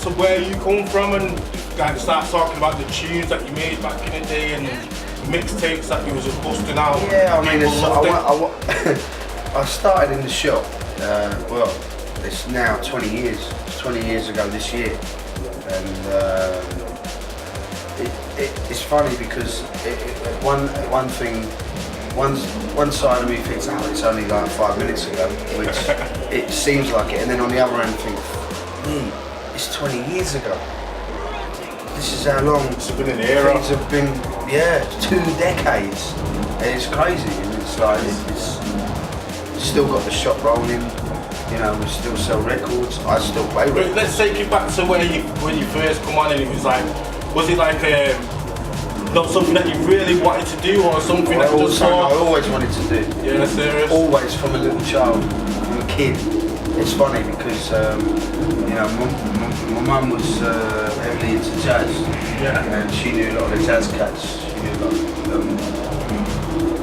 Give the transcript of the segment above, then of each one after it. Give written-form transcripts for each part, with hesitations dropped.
to where you come from and kind of start talking about the tunes that you made back in the day and mixtapes that you was just busting out? Yeah, I mean, I started in the shop. Well, it's now 20 years. It's 20 years ago this year, and it's funny because one side of me thinks, oh, it's only like 5 minutes ago, which it seems like it, and then on the other end think, it's 20 years ago. This is how long it's been an era. Things have been, 2 decades. And it's crazy, and it's like it's still got the shop rolling. You know, we still sell records. I still play records. Let's take you back to when you first come on, and it was like, was it like not something that you really wanted to do, or something that you just I always wanted to do. Yeah, serious. Always, from a little child, from a kid. It's funny because you know, my mum was heavily into jazz, and she knew a lot of the jazz cats.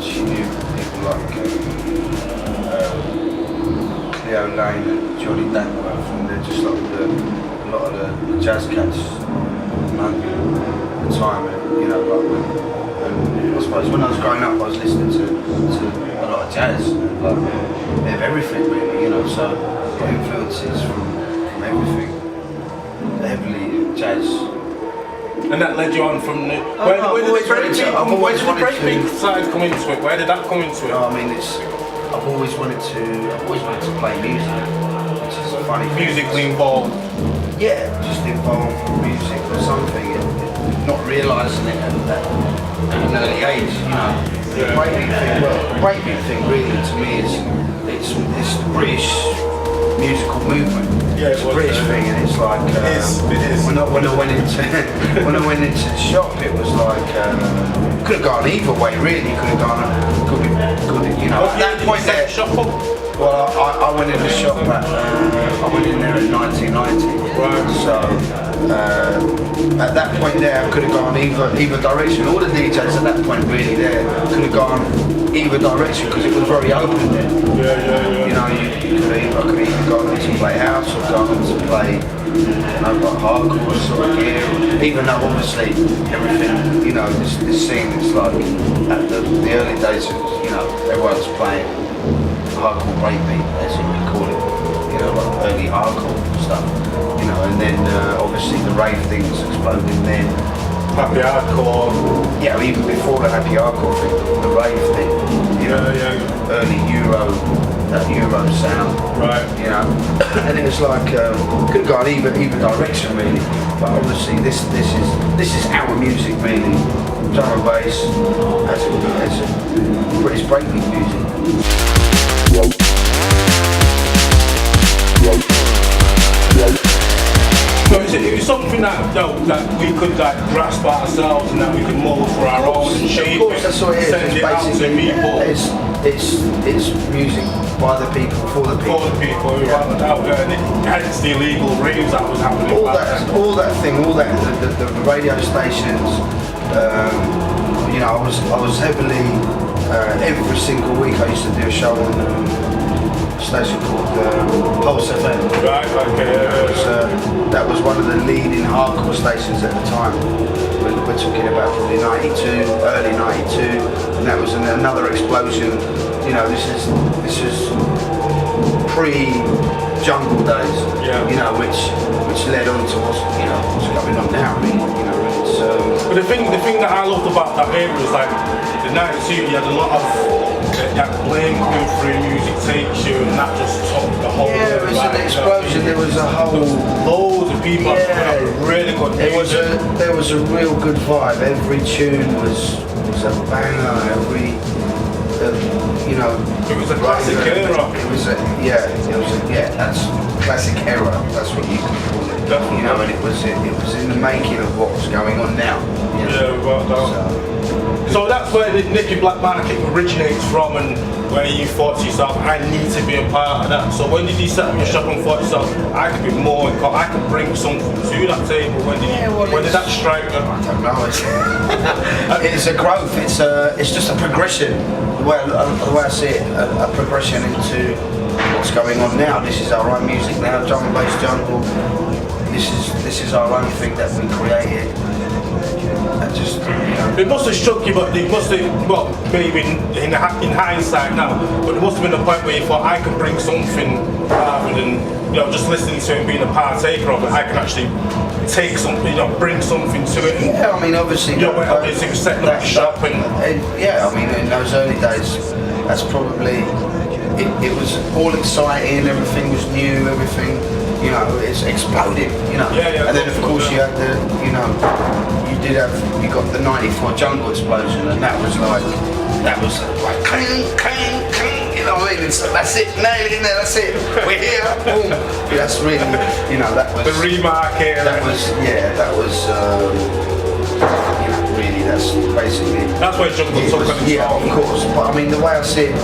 She knew people like Cleo Lane and Johnny Dankworth, and they're just like a lot of the jazz cats at the time. You know, like, and I suppose when I was growing up, I was listening to a lot of jazz, and like, bit of everything really. You know, so got influences from everything, heavily jazz. And that led you on from the. Where did the breakbeat side come into it? Where did that come into it? No, I mean, I've always wanted to play music, which is a funny thing. Musically involved. Yeah, just involved with music or something, and not realising it at an early age. You know, the breakbeat thing really to me is it's the British musical movement. Yeah, it's a British thing, and it's like it is. When I went into the shop, it was like could have gone either way. Really, could you know. At that point there, well, I went in the shop. I went in there in 1990. Right. So at that point there, I could have gone either direction. All the DJs at that point really there could have gone either direction because it was very open there. Yeah. You know, I could either go on to play house or go on to play, you know, like hardcore sort of gear. Even though obviously everything, you know, this scene is like at the early days, you know, everyone's playing hardcore breakbeat, as you would call it. You know, like early hardcore stuff. You know, and then obviously the rave things exploded then. Happy hardcore. Yeah, even before the happy hardcore thing, the rave thing. You know, early that Euro sound. Right. You know, and it was like could have gone either direction really. But obviously this is our music really. Drum and bass as a British breakbeat music. So it was something that we could like grasp ourselves and that we could mould for our own and shape. Of course, that's what it is. Send it out to people. It's music by the people, for the people. For the people who were out there, and hence the illegal raves that was happening. All that the radio stations. You know, I was heavily every single week. I used to do a show on a station called Pulse FM. Right, okay. That was one of the leading hardcore stations at the time. We're talking about probably 92, early 92, and that was another explosion. You know, this is pre-jungle days. Yeah. You know, which led on to what's going on now. Really, you know, it's. But the thing that I loved about that era was like the 92. You had a lot of that blame going through music takes you, and that just took the whole. Yeah, it was an explosion. There was a whole. Loads of people. Yeah, really good. There was a real good vibe. Every tune was a banger. You know. It was a classic era. That's classic era. That's what you can call it. Definitely. You know, and it was in the making of what was going on now. So that's where the Nicky Blackmarket originates from, and where you thought to yourself, I need to be a part of that. So when did you set up your shop and thought to yourself, I could be more, I could bring something to that table? When did that strike you? I don't know. It's a growth. It's just a progression. The way I see it, a progression into what's going on now. This is our own music now, drum and bass jungle. this is our own thing that we created. And just, It must have struck you, but it must have, well, maybe in hindsight now, but it must have been a point where you thought I could bring something rather than, just listening to it and being a partaker of it. I can actually take something, bring something to it. And, yeah, I mean, obviously, obviously setting up shop and yeah, I mean, in those early days, that's probably it was all exciting. Everything was new. Everything, it's exploding. Yeah, and then of course you had the, you got the '94 jungle explosion, and that was like clang, clang, clang. You know what I mean? It's, that's it, nailed in there. That's it. We're here. Boom. That's really, that was the remark here. That was, really, that's basically. That's why jungle took on its yeah, own. of course. But I mean, the way I see it,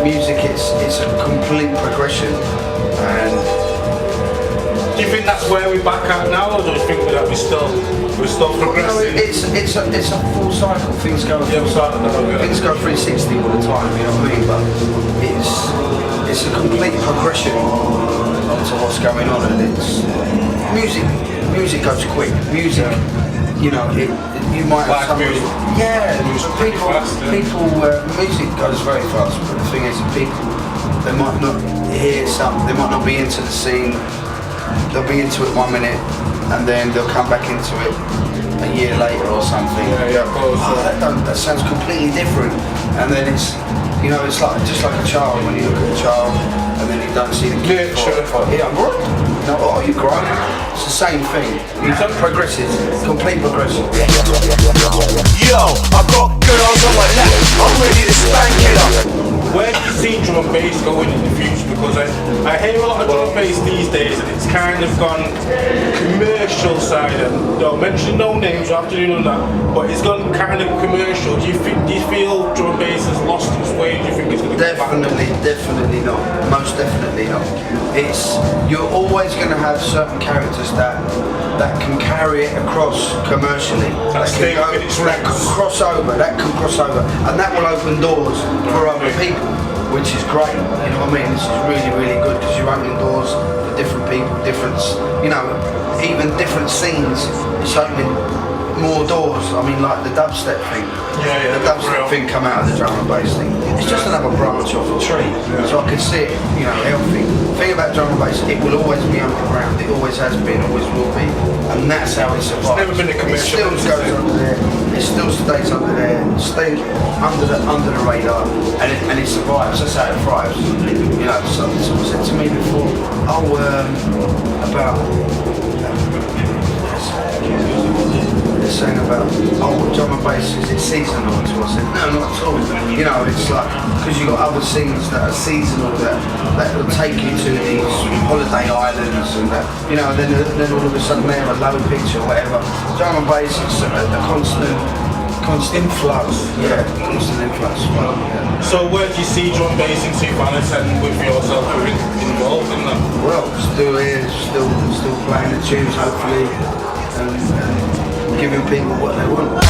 music, it's a complete progression, and. Do you think that's where we're back at now, or do you think that we're still progressing? It's a full cycle. Things go things go 360 all the time. You know what I mean? But it's a complete progression onto what's going on, and it's music. Music goes quick. Music, you might have somebody. Yeah, people. Music goes very fast. But the thing is, people, they might not hear something. They might not be into the scene. They'll be into it 1 minute, and then they'll come back into it a year later or something. Yeah, of course. That sounds completely different. And then it's, it's like just like a child. When you look at a child, and then you don't see the kid for I'm grown. Oh, you grown? It's the same thing. It's progressive, complete progression. Yo, I got girls on my lap. I'm ready to spank it up. Where do you see drum and bass going in the future? Because I hear a lot of drum and bass these days, and it's kind of gone commercial side. And mention no names, you have to do none of that. But it's gone kind of commercial. Do you feel drum and bass has lost its way? Do you think it's going to go back? Definitely not. Most definitely not. You're always going to have certain characters that can carry it across commercially. That can cross over, and that will open doors for other people, which is great. You know what I mean? This is really, really good because you're opening doors for different people, even different scenes. It's opening more doors. I mean, like the dubstep thing. Yeah, the dubstep thing come out of the drum and bass thing. It's just another branch off a tree. So I could see it, healthy. The thing about drum and bass, it will always be underground. It always has been, always will be, and that's how it survives. It's never been a commercial. It still goes under there. It still stays under there. Stays under the radar, and it survives. That's how it thrives. Someone said to me before, about. They're saying about, drum and bass, is it seasonal? So I said, no, not at all. It's like, because you've got other scenes that are seasonal that will take you to these holiday islands and that, then all of a sudden they have a low pitch or whatever. Drum and bass is a constant influx. Yeah, constant influx. Well, yeah. So where do you see drum and bass in 2010 with yourself involved in that? Well, still here, still playing the tunes, hopefully, and giving people what they want.